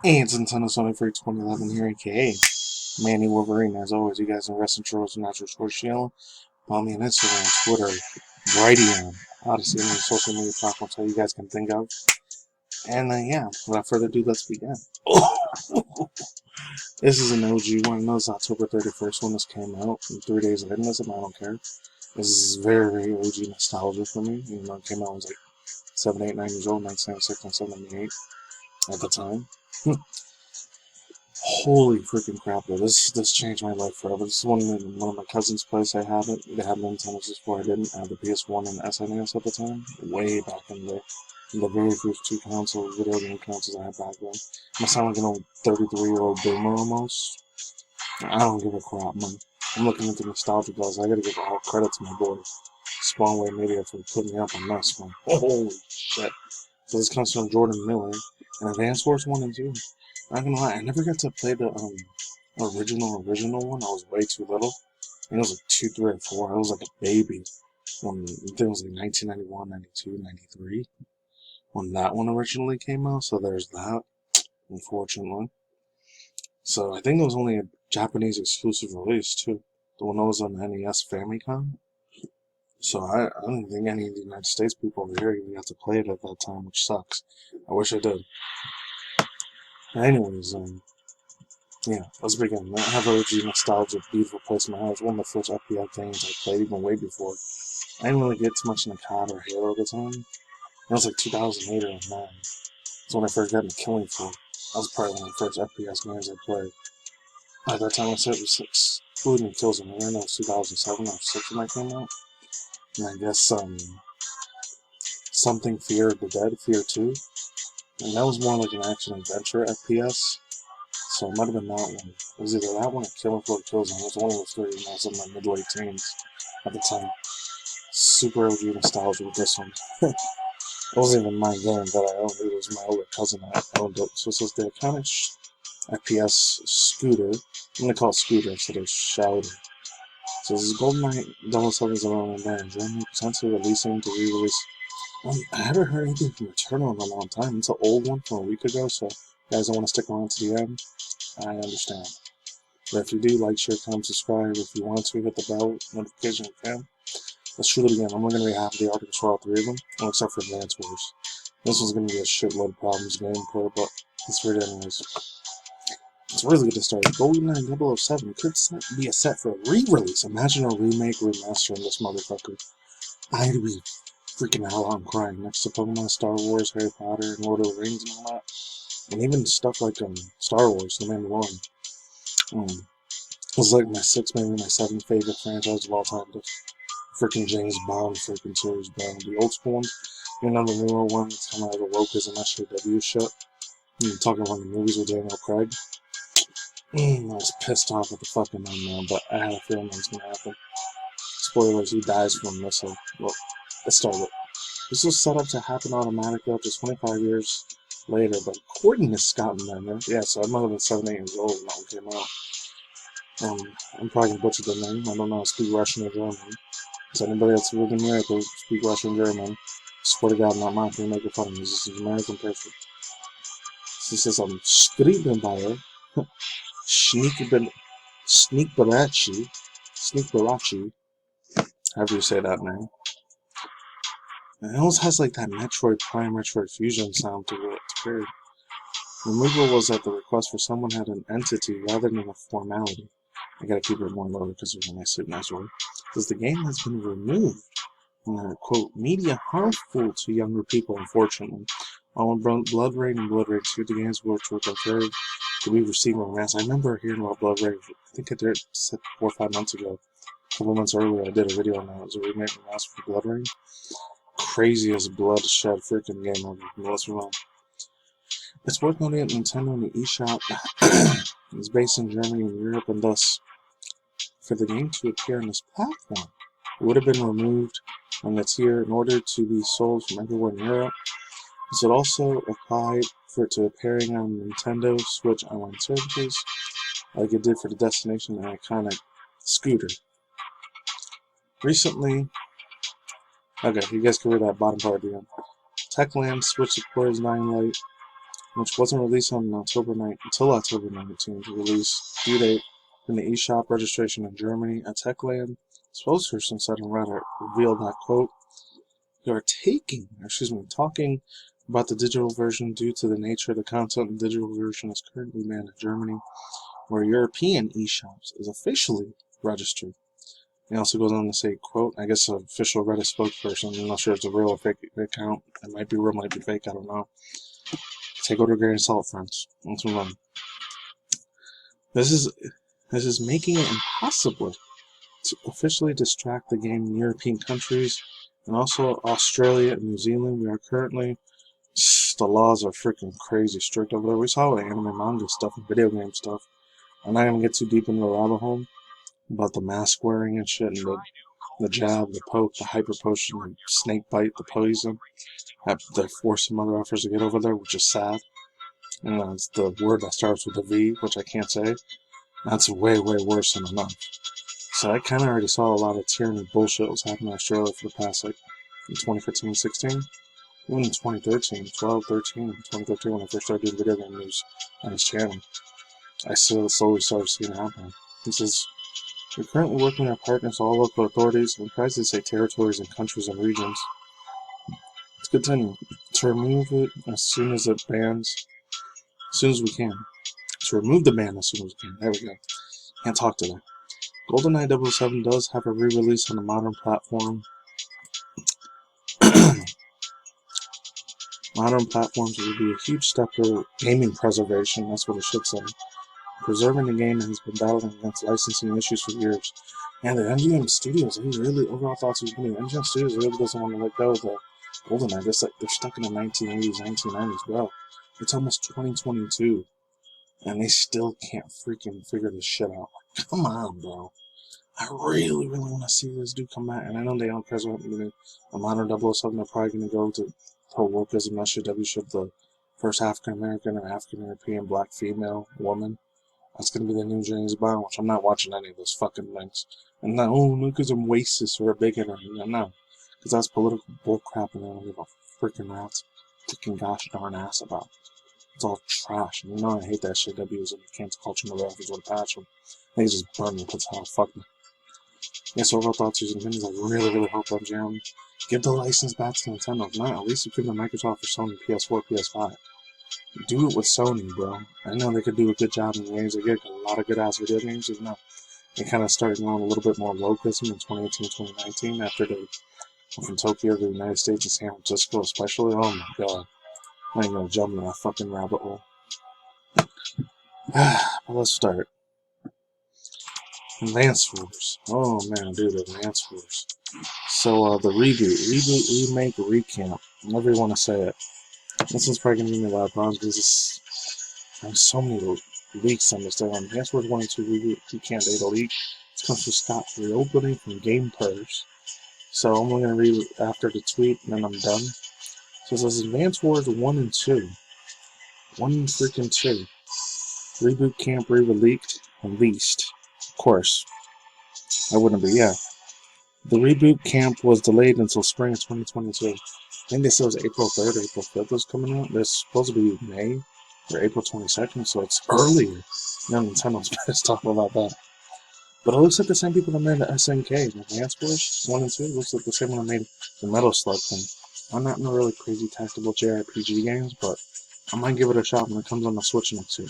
Hey, it's NintendoSonyfanshow 2011 here, aka MannyWolverine. As always, you guys in wrestling trolls and natural sports channel. Follow me on Instagram, Twitter, Brighteon, Odyssey, and social media platforms that you guys can think of. And yeah, without further ado, let's begin. This is an OG one. No, it's October 31st when this came out. In 3 days of hitting this, I don't care. This is very, very OG nostalgia for me. Even though it came out, I was like 7, 8, 9 years old, 1996 and 78 at the time. Holy freaking crap, though. This changed my life forever. This is one of my cousin's place. I have it. They had Nintendo's before I didn't. I had the PS1 and SNES at the time. Way back in the very first two consoles, video game consoles I had back then. I sound like an old 33-year-old boomer almost. I don't give a crap, man. I'm looking into nostalgia, guys. I gotta give all credit to my boy, Spawnway Media, for putting me up on this one. Holy shit. So this comes from Jordan Miller, and Advance Wars 1 and 2. Not gonna lie, I never got to play the original one. I was way too little. I think it was like 2, 3, or 4. I was like a baby when I think it was like 1991, 92, 93 when that one originally came out. So there's that, unfortunately. So I think it was only a Japanese exclusive release too. The one that was on the NES Famicom. So I don't think any of the United States people over here even got to play it at that time, which sucks. I wish I did. Anyways, yeah, let's begin. I have OG nostalgia, beautiful place in my house. One of the first FPS games I played, even way before. I didn't really get too much into COD or Halo at the time. It was like 2008 or 9. That's when I first got into Killing Floor. That was probably one of the first FPS games I played. At that time, I said it was excluding Kills in the Air. That was 2007 or 6 when that came out. And I guess, something Fear of the Dead, Fear 2. And that was more like an action-adventure FPS. So it might have been that one. It was either that one or Killing Floor Killzone. It was one of the three, and I was in my mid-late teens at the time. Super OG nostalgia with this one. It wasn't even my game that I owned, it was my older cousin that owned it. So this is the iconic FPS scooter. I'm going to call it scooter instead of shouter. So this is GoldeneyeGame 007's own Unbanned. Remake potentially releasing to re-release. I haven't heard anything from Returnal in a long time. It's an old one from a week ago, so if you guys don't want to stick around to the end, I understand. But if you do, like, share, comment, subscribe. If you want to, hit the bell notification if you can. Let's shoot it again. I'm only going to be half of the articles for all three of them, well, except for Advance Wars. This one's going to be a shitload of problems gameplay, but let's read it anyways. It's really good to start. GoldeneyeGame 007 could be a set for a re-release. Imagine a remake remastering this motherfucker. I'd be freaking out. I'm crying. Next to Pokemon, Star Wars, Harry Potter, and Lord of the Rings and all that. And even stuff like Star Wars, The Mandalorian. It was like my sixth, maybe my seventh favorite franchise of all time. The freaking James Bond freaking series, bro. The old school ones. You know, the newer one, it's kind of like a wokeism, SJW shit. I'm talking about the movies with Daniel Craig. I was pissed off at the fucking unknown, but I had a feeling it was going to happen. Spoilers, he dies from missile. Well, let's start it. This was set up to happen automatically up to 25 years later, but according to Scott Mender, yeah, so I might have been 7, 8 years old when that one came out. I'm probably going to butcher the name. I don't know how to speak Russian or German. So anybody that's living here that speak Russian or German, swear to God, not mine, can make it fun of me. This is American person. This is Skribenbayer, Sneakbarachi, however you say that name. And it almost has like that Metroid Prime, Metroid Fusion sound to it. It's weird. Removal was at the request for someone had an entity rather than a formality. I gotta keep it more low because it's a nice word. Because the game has been removed from the, quote, media harmful to younger people, unfortunately. On Blood Rain and Blood Rain 2, the games which were confirmed to be receiving a mass. I remember hearing about Blood Rain, I think I did it 4 or 5 months ago. A couple months earlier, I did a video on that. It was a remake remaster for Blood Rain. Craziest bloodshed freaking game ever. Let's move on. It's worth noting that Nintendo and the eShop is based in Germany and Europe, and thus, for the game to appear on this platform, it would have been removed on the tier in order to be sold from everywhere in Europe. This would also apply for it to appearing on Nintendo Switch online services, like it did for the Destination and iconic Scooter. Recently, okay, you guys can read that bottom part at the end. Techland Switch support is dying late. which wasn't released on until October 19th. Release due date in the eShop registration in Germany. A Techland spokesperson said on Reddit revealed that, quote, "We are talking about the digital version due to the nature of the content. The digital version is currently banned in Germany, where European eShops is officially registered." He also goes on to say, quote, I guess an official Reddit spokesperson, I'm not sure if it's a real or fake account. It might be real, might be fake, I don't know. Take out a grain of salt, friends. Let's move on. This is making it impossible to officially distract the game in European countries and also Australia and New Zealand. We are currently, the laws are freaking crazy strict over there. We saw the anime, manga stuff, and video game stuff. I'm not going to get too deep into the rabbit hole about the mask wearing and shit, and the jab, the poke, the hyper potion, the snake bite, the poison. They force some other offers to get over there, which is sad. And it's the word that starts with a V, which I can't say. That's way, way worse than enough. So I kind of already saw a lot of tyranny bullshit was happening in Australia for the past, like, in 2015, 16. Even in 2013, 12, 13, 2013, when I first started doing video game news on his channel, I still slowly started seeing it happen. He says, we're currently working with our partners, all local authorities, and tries to say territories and countries and regions. Let's continue to remove it as soon as it bans, as soon as we can. To remove the ban as soon as we can. There we go. Can't talk to that. GoldeneyeGame 007 does have a re-release on the modern platform. Modern platforms will be a huge step for gaming preservation. That's what it should say. Preserving the game has been battling against licensing issues for years. And the MGM Studios, they really, overall thoughts of the MGM Studios really doesn't want to let go of the GoldeNeye. They're stuck in the 1980s, 1990s, bro. It's almost 2022. And they still can't freaking figure this shit out. Like, come on, bro. I really, really want to see this dude come back. And I know they don't care about a modern 007. They're probably going to go to whole wokeism. That should the first African American or African European black female woman. That's going to be the new James Bond, which I'm not watching any of those fucking links. And not, oh, no, because I'm racist or a bigot or anything. No. Because that's political bullcrap and I don't give a freaking rat's freaking gosh darn ass about. It's all trash. And you know I hate that shit. W's and cancel culture and rappers with a passion. They just burn the pits out. Fuck me. Yeah, so overall thoughts, using opinions, I really, really hope MGM give the license back to Nintendo. If not, at least give them Microsoft for Sony, PS4, PS5. Do it with Sony, bro. I know they could do a good job in the games they get. A lot of good ass video games, even though they kind of started going a little bit more wokeism in 2018, 2019 after they went from Tokyo to the United States and San Francisco, especially. Oh my god. I ain't gonna jump in that fucking rabbit hole. But let's start. Advance Wars. Oh man, dude, Advance Wars. So, the reboot, remake, recamp, whatever you want to say it. This is probably going to give me a lot of problems because there's so many leaks on this thing. Advance Wars 1 and 2 reboot, recamp data leak. It comes from Scott reopening from Game Purge. So, I'm only going to read it after the tweet and then I'm done. So, it says Advance Wars 1 and 2. 1 and freaking 2. Reboot camp re-leaked, released. Of course. I wouldn't be, yeah. The reboot camp was delayed until spring of 2022. I think they said it was April 3rd or April 5th was coming out. It's supposed to be May or April 22nd, so it's earlier. No, Nintendo's pissed off about that. But it looks like the same people that made the SNK, the Advance Wars 1 and 2. It looks like the same one that made the Metal Slug thing. I'm not in a really crazy tactical JRPG games, but I might give it a shot when it comes on the Switch next year.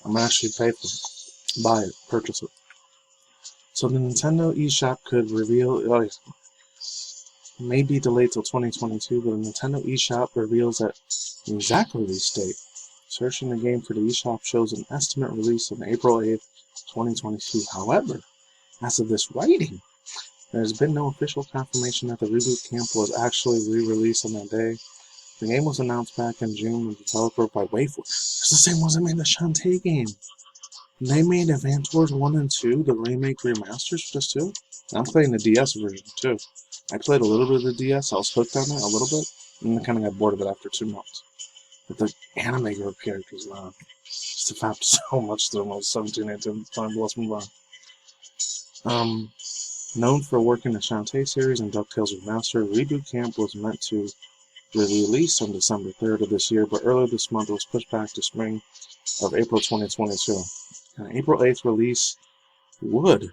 I'm gonna actually pay for it. Buy it. Purchase it. So the Nintendo eShop could reveal, may be delayed till 2022, but the Nintendo eShop reveals that the exact release date. Searching the game for the eShop shows an estimate release on April 8th, 2022. However, as of this writing, there has been no official confirmation that the reboot camp was actually re-released on that day. The game was announced back in June and developer by Wayford. It's the same ones that made the Shantae game. They made Advance Wars 1 and 2, the remake remasters for this too. And I'm playing the DS version too. I played a little bit of the DS, I was hooked on it a little bit, and then kind of got bored of it after 2 months. But the anime group characters, man, just have happened so much to them. I was 17, 18, time, let's move on. Known for working the Shantae series and DuckTales Remastered, Reboot Camp was meant to released on December 3rd of this year, but earlier this month it was pushed back to spring of April 2022. An April 8th release would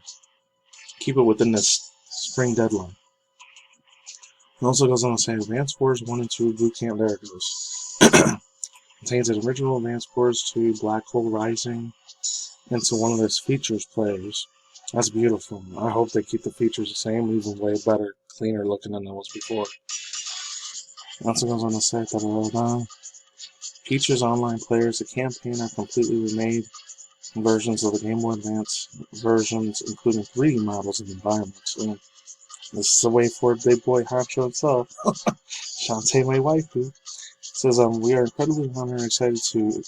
keep it within this spring deadline. It also goes on to say Advance Wars 1 and 2 Boot Camp, there it goes. Contains an original Advance Wars 2 Black Hole Rising into one of its features players. That's beautiful. I hope they keep the features the same, even way better, cleaner looking than it was before. It also goes on to say that features online players. The campaign are completely remade versions of the Game Boy Advance versions, including 3D models and environments. And this is the way for Big Boy Honcho himself, Shantae, my waifu. Says, we are incredibly honored and excited to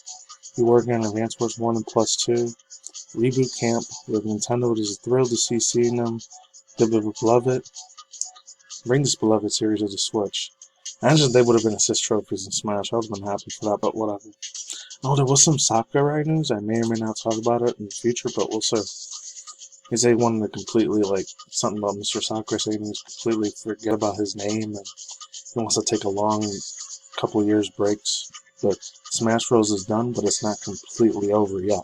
be working on Advance Wars 1 and Plus 2 Reboot Camp with Nintendo. It is thrilled to see seeing them bring this beloved series to the Switch. I imagine they would have been assist trophies in Smash. I would have been happy for that, but whatever. Oh, there was some Sakurai news. I may or may not talk about it in the future, but we'll see. Because they wanted to completely, something about Mr. Sakurai saying he was completely forget about his name, and he wants to take a long couple of years breaks. But Smash Bros. Is done, but it's not completely over yet.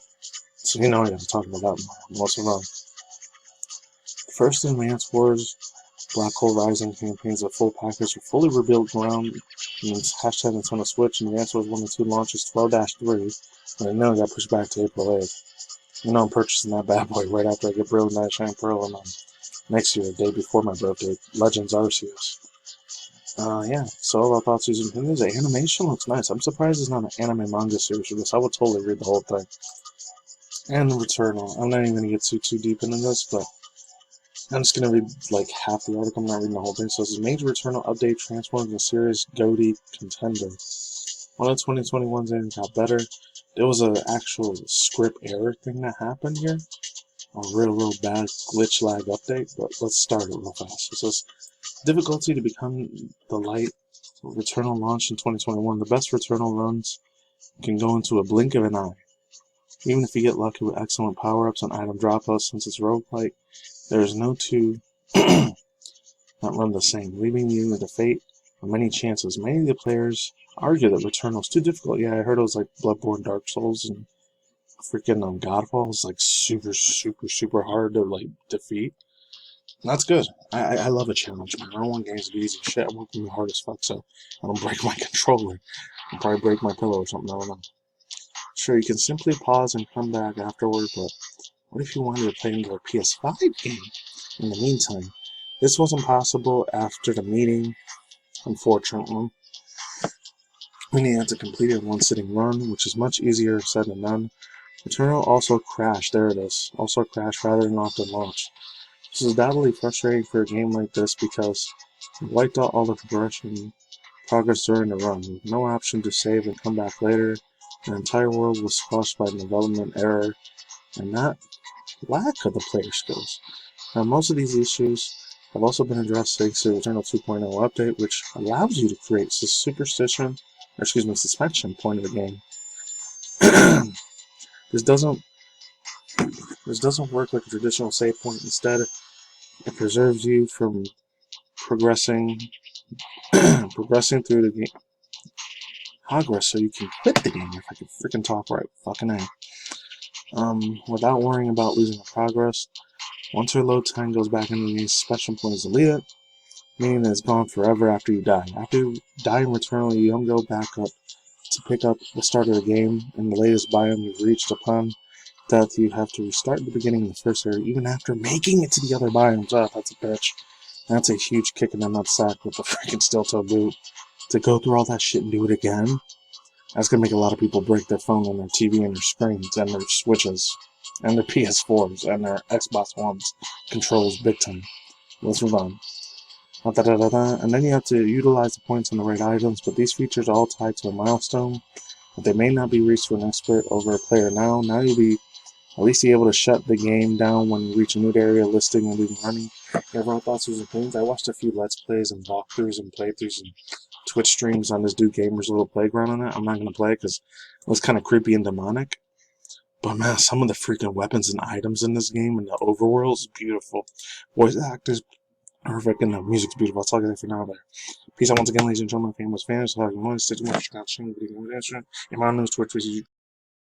So I gotta talk about that more. Most of them. First Advance Wars Black Hole Rising campaigns, a full package with fully rebuilt ground, means hashtag Nintendo Switch, and Advance Wars 1 and 2 launches 12-3, and I know it got pushed back to April 8th. I'm purchasing that bad boy right after I get Brilliant Night Shine Pearl and next year, the day before my birthday, Legends Arceus. So all our thoughts using opinions. The animation looks nice. I'm surprised it's not an anime manga series for this. I would totally read the whole thing. And Returnal. I'm not even going to get too deep into this, but I'm just going to read half the article. I'm not reading the whole thing. So this is major Returnal update transforming the series GOTY contender. One of 2021's ending got better. There was an actual script error thing that happened here. A real bad glitch lag update, but let's start it real fast. It says, difficulty to become the light. Returnal launched in 2021. The best Returnal runs can go into a blink of an eye. Even if you get lucky with excellent power-ups and item dropouts, since it's roguelike, there is no two that run the same, leaving you with the fate of many chances. Many of the players argue that Returnal is too difficult. Yeah, I heard it was like Bloodborne, Dark Souls, and freaking Godfall is super hard to defeat. And that's good. I love a challenge, man. I don't want games to be easy as shit. I want them to be hard as fuck, so I don't break my controller. I'll probably break my pillow or something. I don't know. Sure, you can simply pause and come back afterward, but what if you wanted to play into a PS5 game in the meantime? This wasn't possible after the meeting, unfortunately. We needed to complete it in one sitting run, which is much easier said than done. Returnal also crashed. There it is. Also crashed rather than often launch. This is doubly frustrating for a game like this because it wiped out all the progress during the run, with no option to save and come back later. The entire world was squashed by development error and not lack of the player skills. Now, most of these issues have also been addressed thanks to the Returnal 2.0 update, which allows you to create suspension point of the game. This doesn't work like a traditional save point. Instead, it preserves you from progressing through the game progress so you can quit the game, if I could freaking talk right. Fucking A. Without worrying about losing the progress. Once your load time goes back into the game, special point is deleted, meaning that it's gone forever after you die. After you die in Returnal, you don't go back up to pick up the start of the game in the latest biome you've reached. Upon death, you have to restart the beginning of the first area, even after making it to the other biomes. Oh, that's a bitch. That's a huge kick in the nutsack with the freaking steel-toe boot. To go through all that shit and do it again, that's gonna make a lot of people break their phone and their TV and their screens and their Switches and their PS4s and their Xbox Ones controls big time. Let's move on. And then you have to utilize the points on the right items, but these features are all tied to a milestone, but they may not be reached for an expert over a player now. Now you'll be at least be able to shut the game down when you reach a new area listing and leaving running. Everyone thoughts and opinions. I watched a few Let's Plays and walkthroughs and playthroughs and Twitch streams on this dude Gamer's little playground on it. I'm not going to play it because it was kind of creepy and demonic. But man, some of the freaking weapons and items in this game and the overworld is beautiful. Voice actors Perfect, and the music's beautiful. I'll talk to you for now there. Peace out once again, ladies and gentlemen, famous fans. Have you want to stay tuned? Watch out, stream video, and my news Twitch,